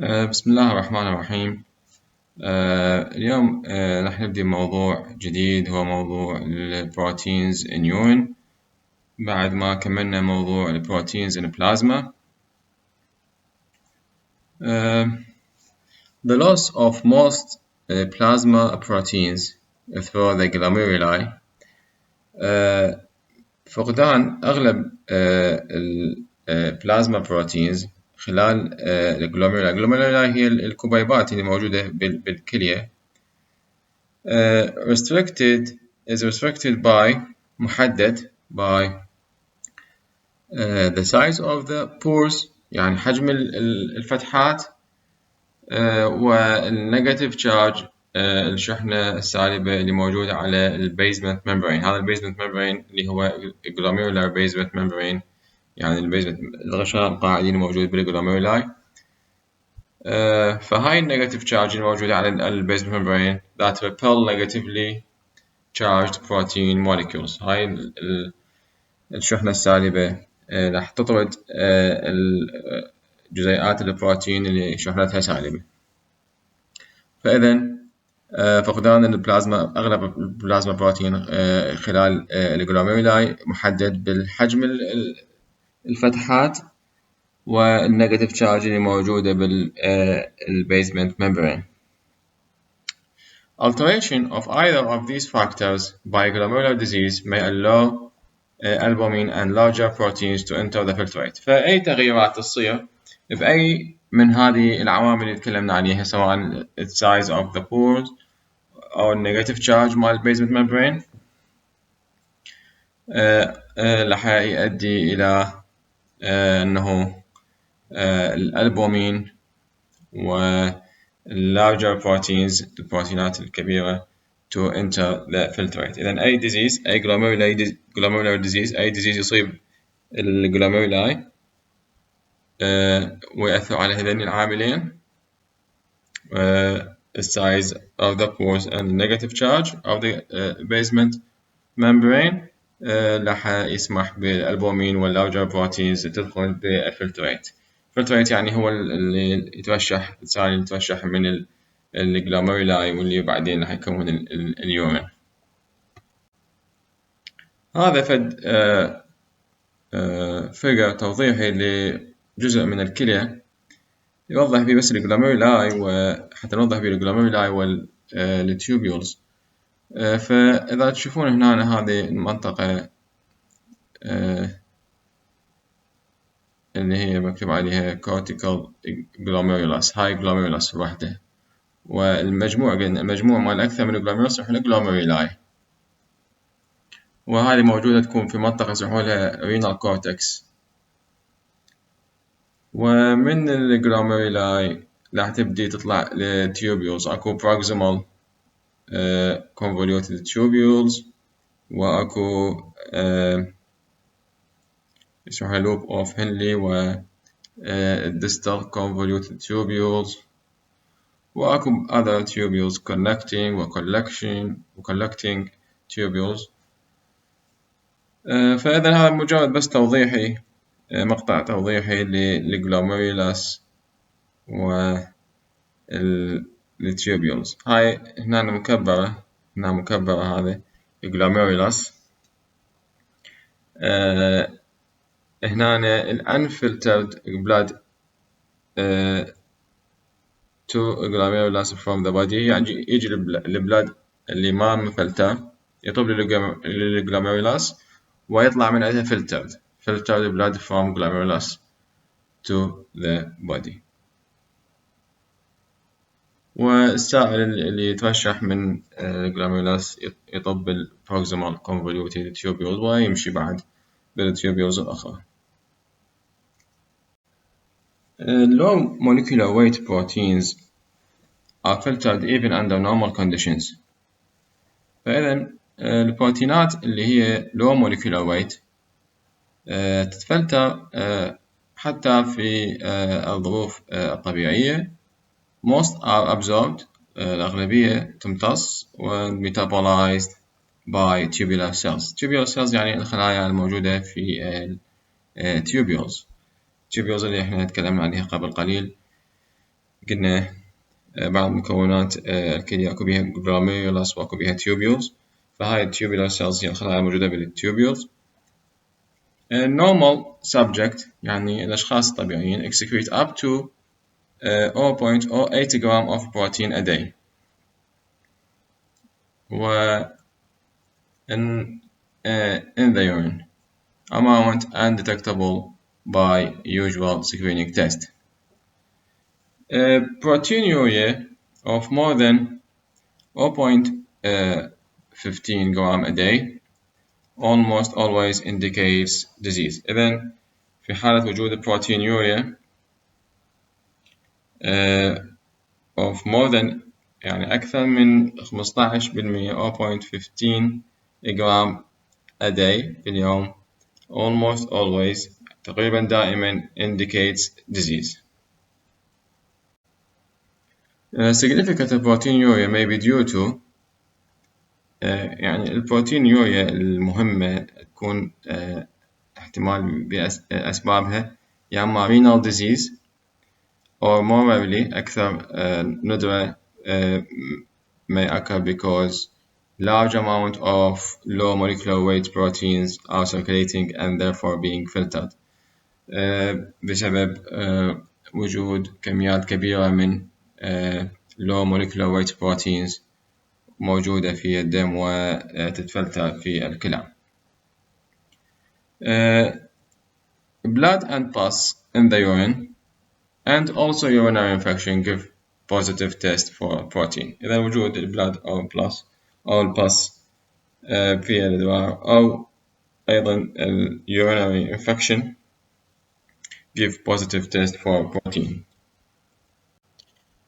بسم الله الرحمن الرحيم. اليوم راح نبدأ موضوع جديد، هو موضوع البروتينز in urine بعد ما كملنا موضوع البروتينز in plasma. The loss of most plasma proteins through the glomeruli. فقدان أغلب البلازما بروتينز خلال الجلوميرولا هي الكبيبات اللي موجودة بالكلية. is restricted by محدد by the size of the pores، يعني حجم الفتحات، والنيجاتيف تشارج، الشحنة السالبة اللي موجودة على البيزمنت ممبرين. هذا البيزمنت ممبرين اللي هو glomerular basement membrane، يعني البيزمنت الغشاء القاعدي الموجود بالجلوميرولاي. فهاي النيجاتيف تشارج الموجودة على البيزمنت ممبرين that repel negatively charged protein molecules. هاي الشحنة السالبة راح تطرد جزيئات البروتين اللي شحنتها سالبة. فإذا فقدان البلازما، أغلب البلازما بروتين خلال الجلوميرولاي محدد بالحجم الفتحات والنيجاتيف تشارج اللي موجودة بالبيزمنت ممبرين. Alteration of either of these factors by glomerular disease may allow albumin and larger proteins to enter the filtrate. فأي تغيرات تصير بأي من هذه العوامل اللي تكلمنا عليها، سواء size of the pores أو negative charge مال basement membrane، راح يؤدي إلى أنه الألبومين larger proteins، البروتينات الكبيرة to enter the filtrate. إذن أي disease، أي glomerular disease، أي disease يصيب الجلوميرولاي ويأثر على هذين العاملين، the size of the pores and the negative charge of the basement membrane، راح يسمح بالألبومين واللارجر بروتينز تدخل بالفلتريت. filtrate يعني هو اللي يترشح، السائل اللي يترشح من الجلوميرولاي واللي بعدين راح يكون اليورين. هذا فد فيجر توضيحي لجزء من الكلية يوضح به بس الجلوميرولاي، وحتى نوضح به الجلوميرولاي والتيوبيولز. فإذا تشوفون هنا هذه المنطقة اللي هي مكتوب عليها cortical glomerulus، هاي glomerulus وحده، والمجموع قلنا المجموع مال أكثر من glomerulus يسمونه glomeruli، وهذه موجودة تكون في منطقة يسمونها renal cortex. ومن الجلوميرولاي راح تبدي تطلع لتيوبيولز، أكو proximal convoluted tubules، وأكو يسمونها loop of Henle، و distal convoluted tubules، وأكو other tubules connecting collecting tubules. فإذا هذا مجرد بس توضيحي، مقطع توضيحي للجلوميرولس والتيوبيولز. هاي هنا مكبرة هذه الجلوميرولس. هنا unfiltered blood to glomerulus from the body، يعني يجي البلاد اللي ما مفلتر يطب للجلوميرولس ويطلع من عندها filtered blood from glomerulus to the body. والسائل اللي يترشح من الجلوميرولس يطب بالproximal convoluted tubules ويمشي بعد بالتيوبيولز الأخرى. Low molecular weight proteins are filtered even under normal conditions. فإذا البروتينات اللي هي low molecular weight تتفلتر حتى في الظروف الطبيعية. Most are absorbed، الأغلبية تمتص و metabolized by tubular cells. tubular cells يعني الخلايا الموجودة في tubules اللي احنا تكلمنا عليها قبل قليل. قلنا بعض مكونات الكلية أكو بيها glomerulus وأكو بيها tubules، فهاي التيوبولار cells هي الخلايا الموجودة بالتيوبولز. normal subject يعني الأشخاص الطبيعيين excrete up to 0.08 gram of protein a day. و in the urine amount undetectable by usual screening test. Proteinuria of more than 0.15 gram a day almost always indicates disease. إذن في حالة وجود proteinuria of more than يعني أكثر من 15% 0.15 gram a day في اليوم almost always تقريبا دائما indicates disease. Significant proteinuria may be due to يعني البروتينيوريا المهمة تكون احتمال بأسبابها يا إما renal disease or more rarely أكثر ندرة may occur because large amount of low molecular weight proteins are circulating and therefore being filtered بسبب وجود كميات كبيرة من low molecular weight proteins موجودة في الدم وتتفلتر في الكلى. Blood and pus in the urine and also urinary infection give positive test for protein. إذا وجود البلاد أو البلس أو البس في الأدوار أو أيضا urinary infection give positive test for protein.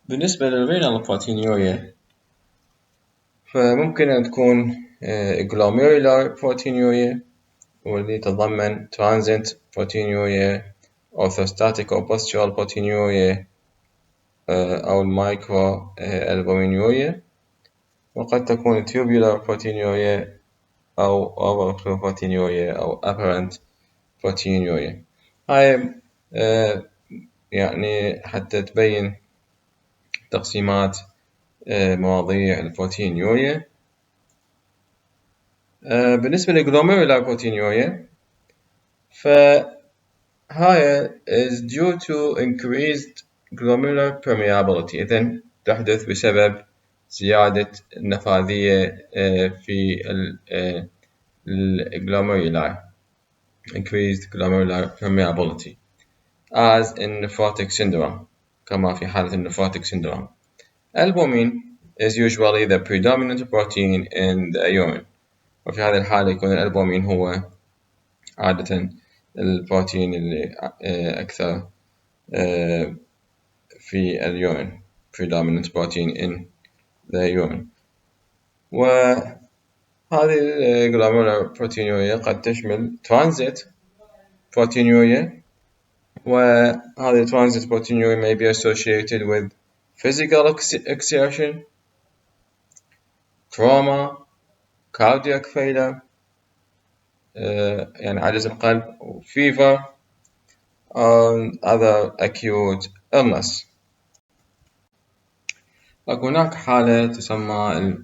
بالنسبة للrenal proteinuria فممكن أن تكون Glomerular proteinuria واللي تتضمن Transient proteinuria Orthostatic أو postural proteinuria أو Microalbuminuria، وقد تكون tubular proteinuria أو overflow proteinuria أو apparent proteinuria. هاي يعني حتى تبين تقسيمات مواضيع البروتينيوريا. بالنسبة للجلوميرولار بروتينيوريا فهاي is due to increased glomerular permeability. إذن تحدث بسبب زيادة النفاذية في الجلوميرولار increased glomerular permeability as in nephrotic syndrome كما في حالة النفروتيك syndrome. Albumin is usually the predominant protein in the urine، وفي هذه الحالة يكون الألبومين هو عادة البروتين اللي أكثر في اليورين predominant protein in the urine. وهذه الجلوميرولار proteinuria قد تشمل transit proteinuria، وهذه transit proteinuria may be associated with physical exertion, trauma, cardiac failure يعني عجز القلب fever and other acute illness. هناك حالة تسمى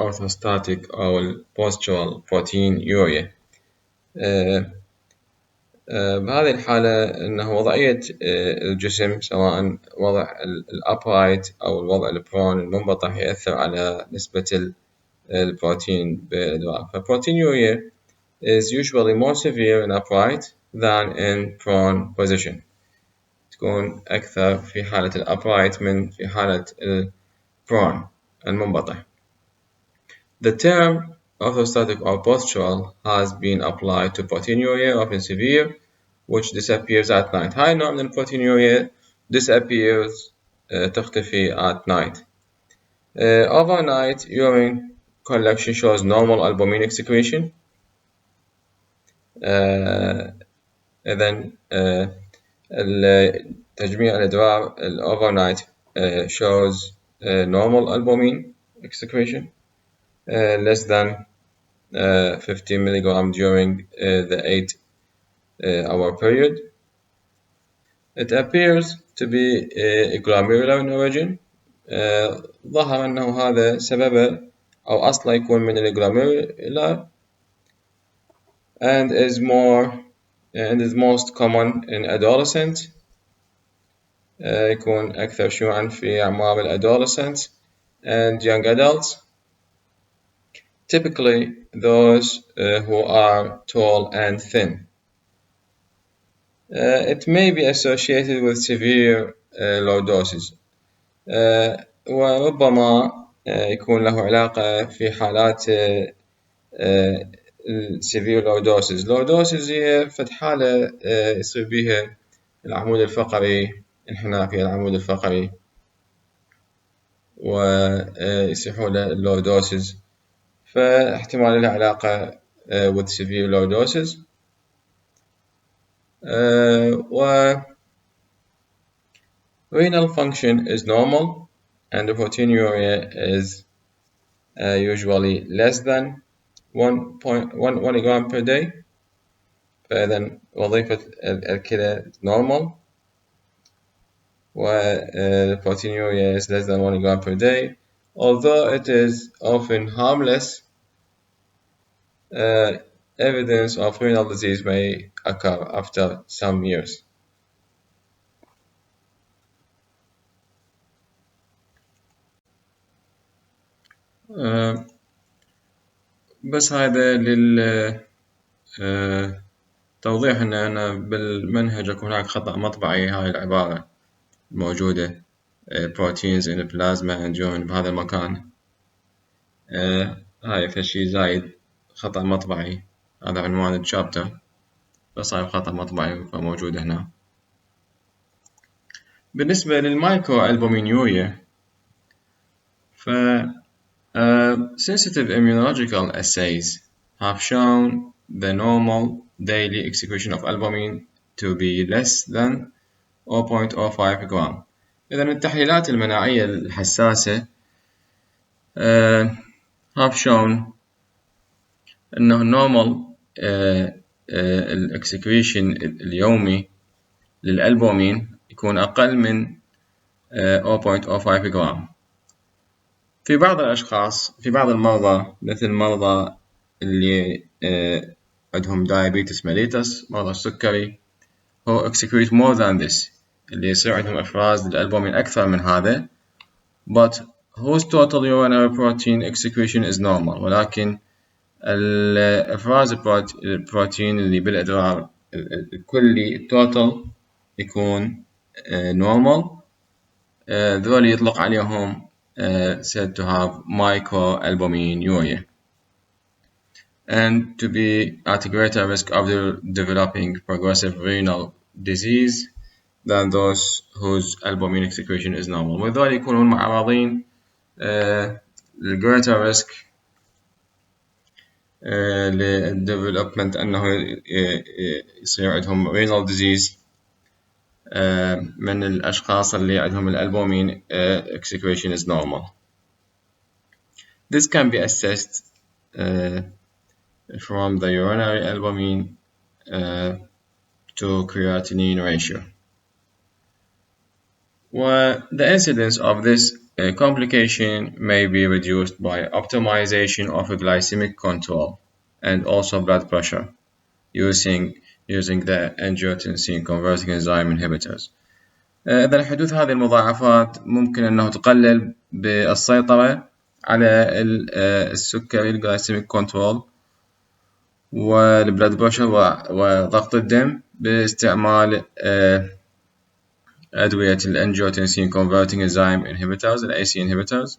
Orthostatic أو postural proteinuria. بهذه الحالة أنه وضعية الجسم سواء وضع الأبرايت أو الوضع البرون المنبطح يأثر على نسبة البروتين بالأدوار. فproteinuria is usually more severe in upright than in prone position. تكون أكثر في حالة الأبرايت من في حالة البرون المنبطح. The term orthostatic or postural has been applied to proteinuria often severe which disappears at night. هاي نوع من proteinuria disappears تختفي at night. Overnight urine collection shows normal albumin excretion. إذن تجميع الأدوار overnight shows normal albumin excretion less than 15 milligram during the 8-hour period. It appears to be glomerular in origin. ظهر أنه هذا سببه أو أصله يكون من الجلوميرولا and is most common in adolescent. يكون أكثر شيوعا في أعمار الadolescent and young adults, typically those who are tall and thin. It may be associated with severe low doses. وربما يكون له علاقة في حالات severe low doses. low doses هي فد حالة يصير بها العمود الفقري انحناء في العمود الفقري ويصيحوا له low doses، فاحتمال له علاقة with severe low doses. Renal function is normal and the proteinuria is usually less than 1 gram per day. فإذا وظيفة الكلى normal the proteinuria is less than 1 gram per day. Although it is often harmless, evidence of renal disease may occur after some years. بس هذا توضيح أن أنا بالمنهج يكون هناك خطأ مطبعي. هاي العبارة موجودة proteins in the plasma and urine بهذا المكان. هاي فشي زايد خطأ مطبعي، هذا عنوان الشابتر بس هاي خطأ مطبعي فموجود هنا. بالنسبة للمايكرو ألبومينيوريا ف sensitive immunological assays have shown the normal daily excretion of albumin to be less than 0.05 gram. إذا التحليلات المناعية الحساسة have shown أنه normal الإكسكريشن اليومي للألبومين يكون أقل من 0.05 جرام. في بعض الأشخاص، في بعض المرضى مثل مرضى اللي عندهم diabetes mellitus، مرضى السكري، هو excrete more than this، اللي يصير عندهم إفراز للألبومين أكثر من هذا، but whose total urinary protein excretion is normal. ولكن الإفراز البروتين اللي بالإدرار الكلي total يكون normal. ذول يطلق عليهم said to have microalbuminuria and to be at a greater risk of developing progressive renal disease than those whose albumin excretion is normal. وذول يكونون معرضين greater risk للdevelopment أنه يصير عندهم renal disease من الأشخاص اللي عندهم الألبومين excretion is normal. This can be assessed from the urinary albumin to creatinine ratio. The incidence of this complication may be reduced by optimization of glycemic control and also blood pressure using the angiotensin converting enzyme inhibitors. إذا حدوث هذه المضاعفات ممكن أنه تقلل بالسيطرة على السكري الجلايسيميك كنترول والبلاد بريشر وضغط الدم باستعمال أدوية الangiotensin converting enzyme inhibitors AC inhibitors.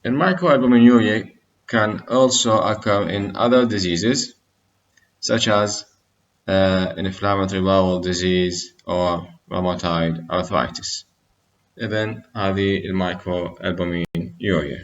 And microalbuminuria can also occur in other diseases such as inflammatory bowel disease or rheumatoid arthritis. إذن هذه المicroalbuminuria.